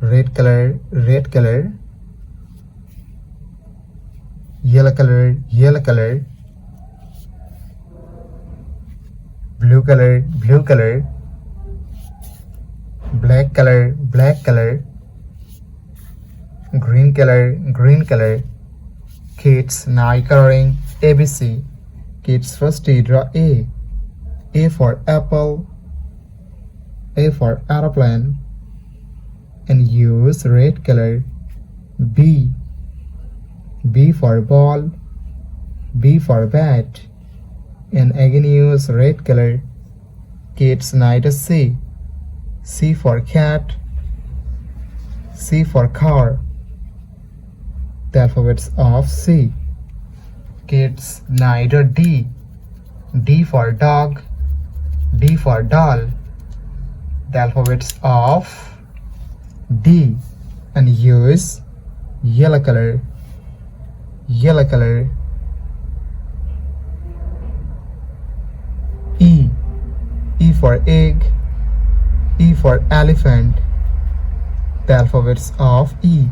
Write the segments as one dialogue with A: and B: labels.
A: red color, red color, yellow color, yellow color, blue color, blue color, black color, black color, green color, green color. Kids now coloring ABC. Kids first draw A. A for apple, A for aeroplane, and use red color. B. B for ball, B for bat, and again use red color. Kids neither C. C for cat, C for car. The alphabets of C. Kids neither D. D for dog, D for doll. The alphabets of D, and use yellow color, yellow color. E. E for egg, E for elephant. The alphabets of E.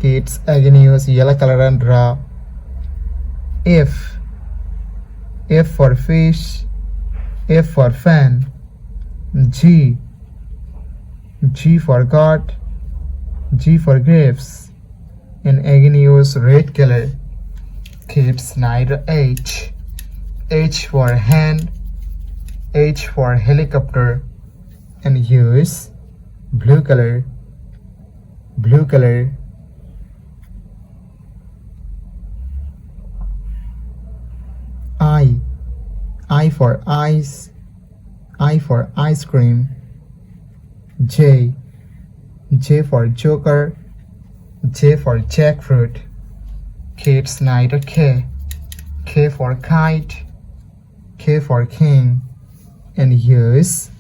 A: Kids again use yellow color and draw F. F for fish, F for fan. G. G for God, G for grapes, and again use red color. Kids neither H. H for hand, H for helicopter, and use blue color, blue color. I for ice, I for ice cream. J. J for joker, J for jackfruit. Kids neither K. K for kite, K for king, and use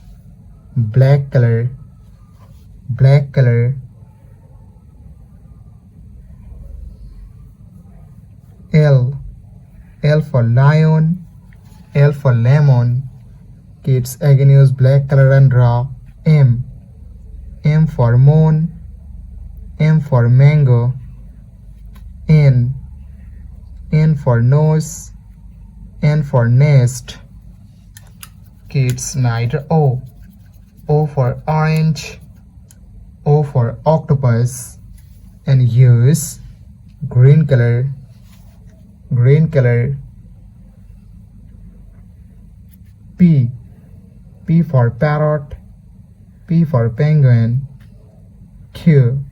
A: black color, black color. L. L for lion, L for lemon. Kids again use black color and draw M. M for moon, M for mango. N. N for nose, N for nest. Kids neither O. O for orange, O for octopus, and use green color, green color. P. P for parrot, P for penguin. Q.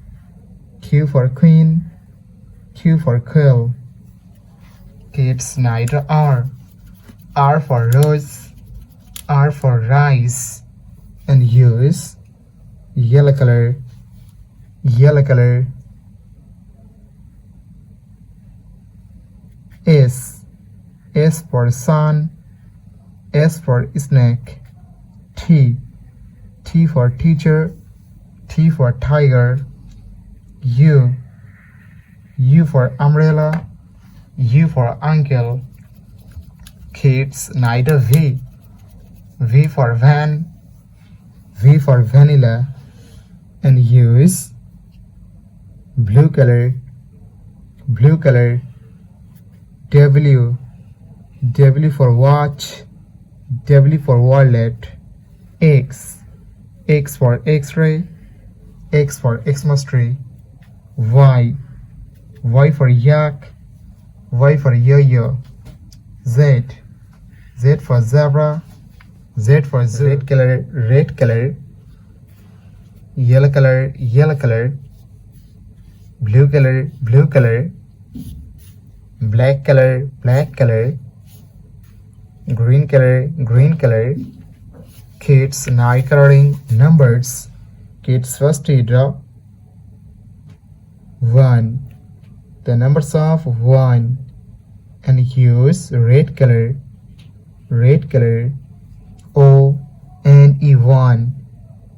A: Q for queen, Q for quill. Kids neither R. R for rose, R for rice, and use yellow color, yellow color. S. S for sun, S for snake. T. T for teacher, T for tiger. U. U for umbrella, U for uncle. Kids neither V. V for van, V for vanilla, and use blue color, blue color. W. W for watch, W for wallet. X. X for x-ray, X for Xmas tree. Y. Y for yak, Y for yo-yo. Z. Z for zebra, Z for zoo. Red color, red color. Yellow color, yellow color. Blue color, blue color. Black color, black color. Green color, green color. Kids now coloring numbers. Kids first draw 1. The numbers of 1, and use red color, red color. O and E1.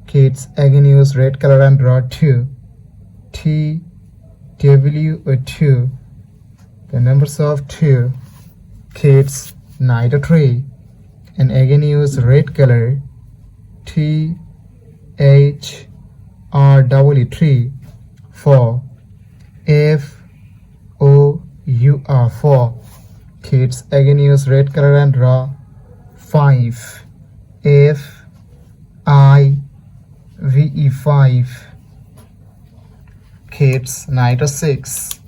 A: Kids again use red color and draw 2. T, W, 2. The numbers of 2. Kids neither 3, and again use red color. T, H, R-E-E-3, 4. F-O-U-R, 4. Kids, again use red color and draw 5. F-I-V-E, 5. Kids, night 6.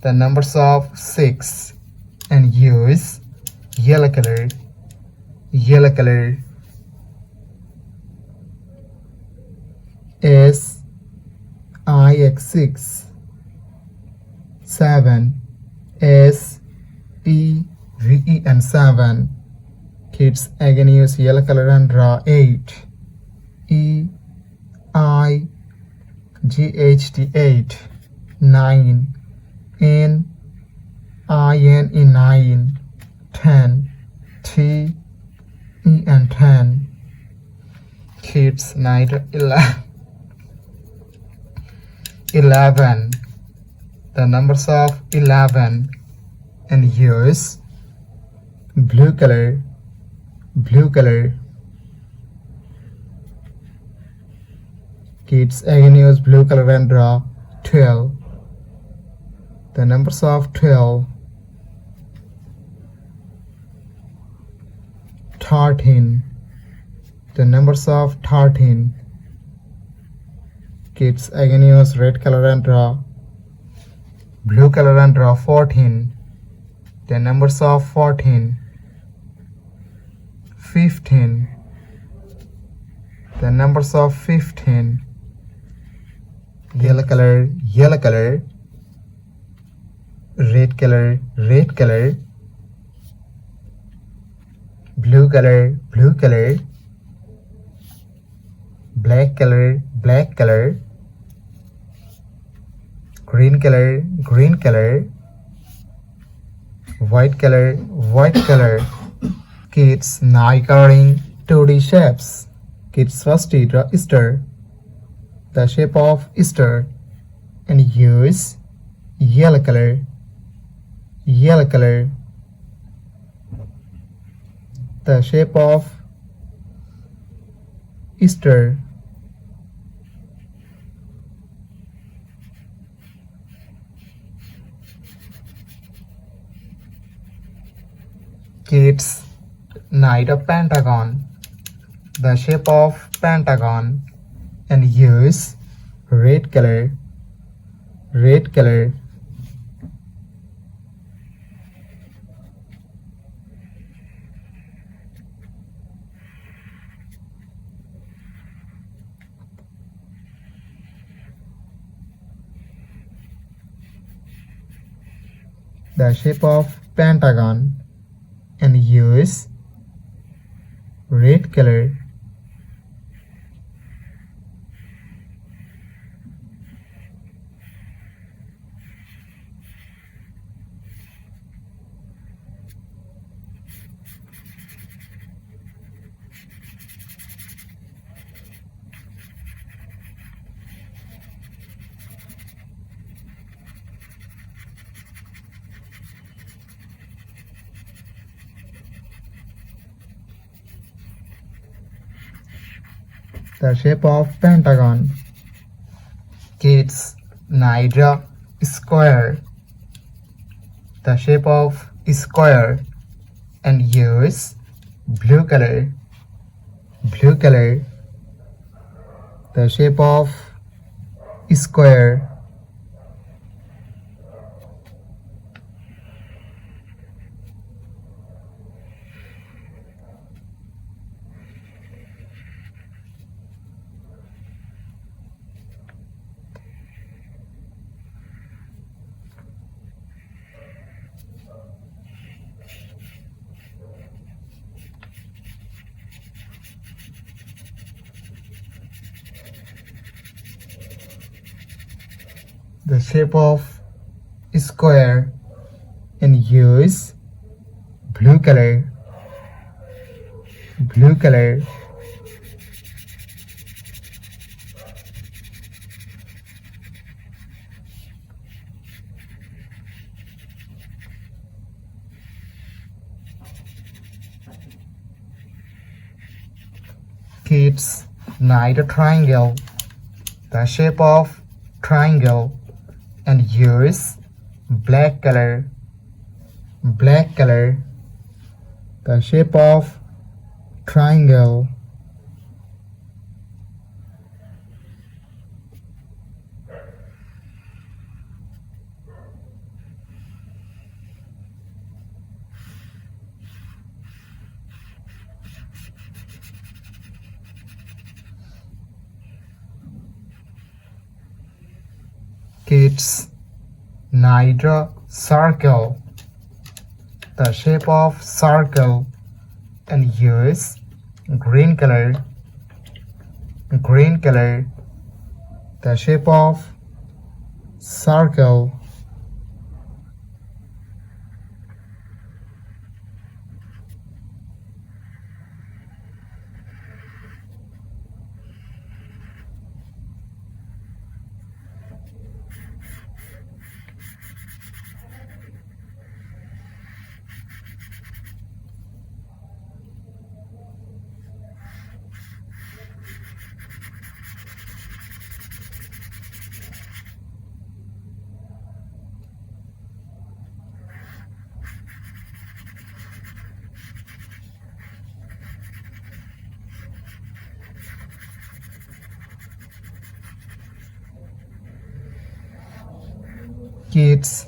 A: The numbers of 6 and use yellow color, yellow color. S-I-X, 6. 7. S-E-V-E and 7. Kids, again use yellow color and draw 8. E-I-G-H-T, 8. 9. N-I-N-E, 9. 10. T-E and 10. Kids, night 11. The numbers of 11 and use blue color, blue color. Kids, again use blue color and draw 12. The numbers of 12. 13. The numbers of 13. Kids, again use red color and draw blue color and draw 14. The numbers of 14. 15. The numbers of 15. Yellow color, yellow color. Red color, red color. Blue color, blue color. Black color, black color. Green color, green color. White color, white color. Kids, now coloring 2D shapes. Kids, first draw Easter, the shape of Easter, and use yellow color, yellow color. The shape of Easter. Kids, knight a pentagon, the shape of pentagon, and use red color, red color. The shape of pentagon, and use red color. The shape of pentagon. Kids, now draw square, the shape of square, and use blue color, blue color. The shape of square. The shape of square, and use blue color, blue color. Kids, now a triangle, the shape of triangle, and use black color, the shape of triangle. Kids, now draw circle, the shape of circle, and use green color, the shape of circle. Kids,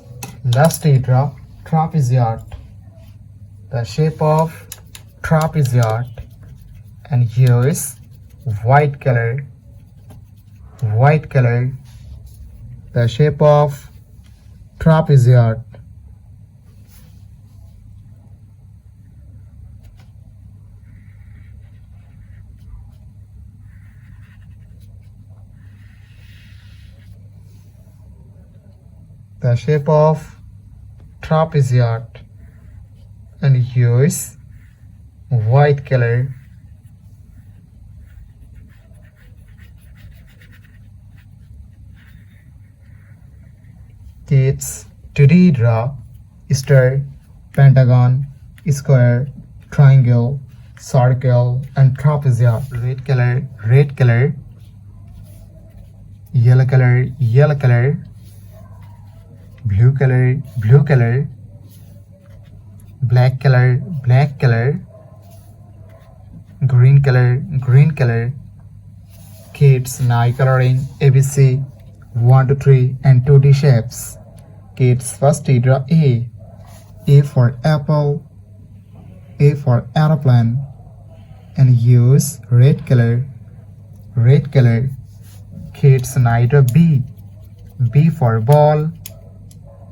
A: lastly draw trapezoid, the shape of trapezoid, and use white color, the shape of trapezoid. The shape of trapezoid, and use white color. Kids, today draw star, pentagon, square, triangle, circle, and trapezoid. Red color, yellow color, blue color, black color, green color. Kids, now coloring ABC 1 to 3 and 2D shapes. Kids, first draw A for apple, A for aeroplane, and use red color. Kids, now draw B for ball,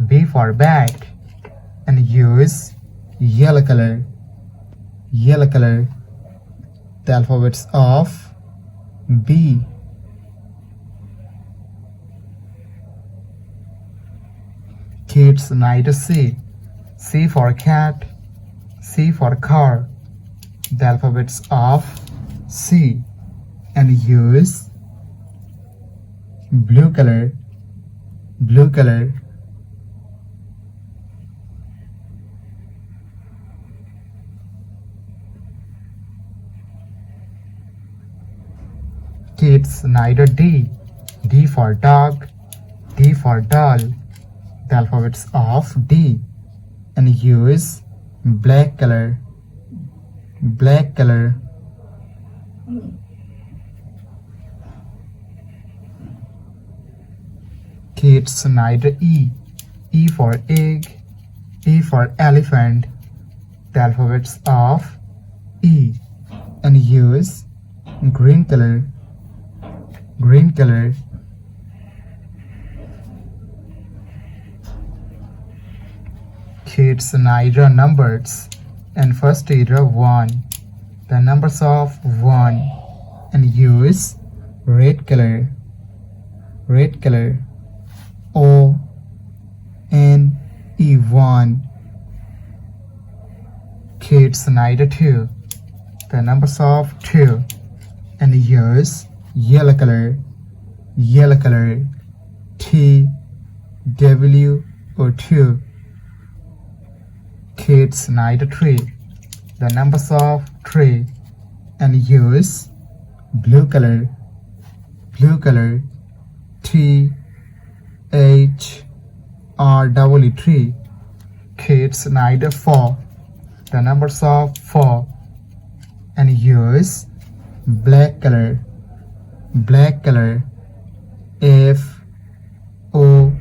A: B for bat, and use yellow color. The alphabets of B. Kids, now draw C for cat, C for car, the alphabets of C, and use blue color. Kids, now draw D for dog, D for doll, the alphabets of D, and use black color. Kids, now draw E for egg, E for elephant, the alphabets of E, and use green color. Kids, now draw numbers, and first draw 1, the numbers of 1, and use red color. O-N-E 1. Kids, now draw 2, the numbers of 2, and use yellow color. T-W-O-2. Kids, now draw 3, the numbers of 3, and use blue color. T H R double E tree. Kids need 4. The numbers of 4 and use black color. Black color. F O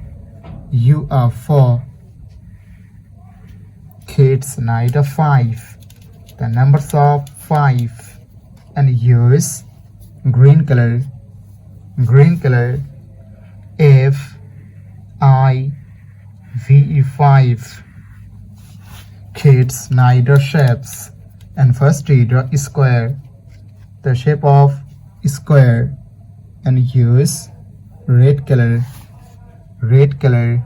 A: U R 4. Kids need 5. The numbers of 5 and use green color. Green color. F I V E 5. Kids need shapes and first draw a square. The shape of square and use red color. Red color.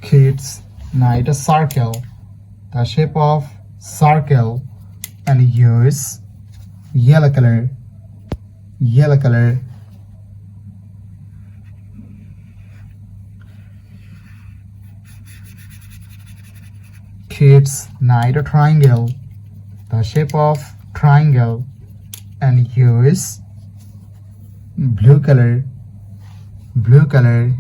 A: Kids need a circle. The shape of circle and use yellow color. Yellow color. Kids need a triangle. The shape of triangle and use blue color. Blue color.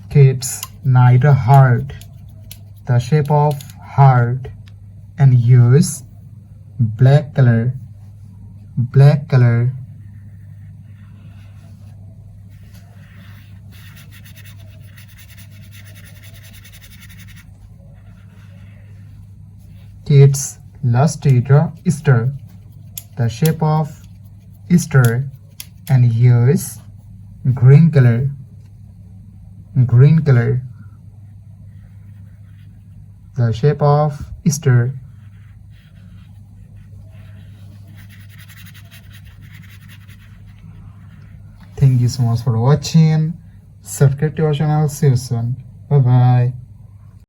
A: Kids need a heart. The shape of heart and use black color. Black color. Kids last draw star. The shape of star and use green color. Green color. The shape of star. Thank you so much for watching. Subscribe to our channel. See you soon. Bye bye.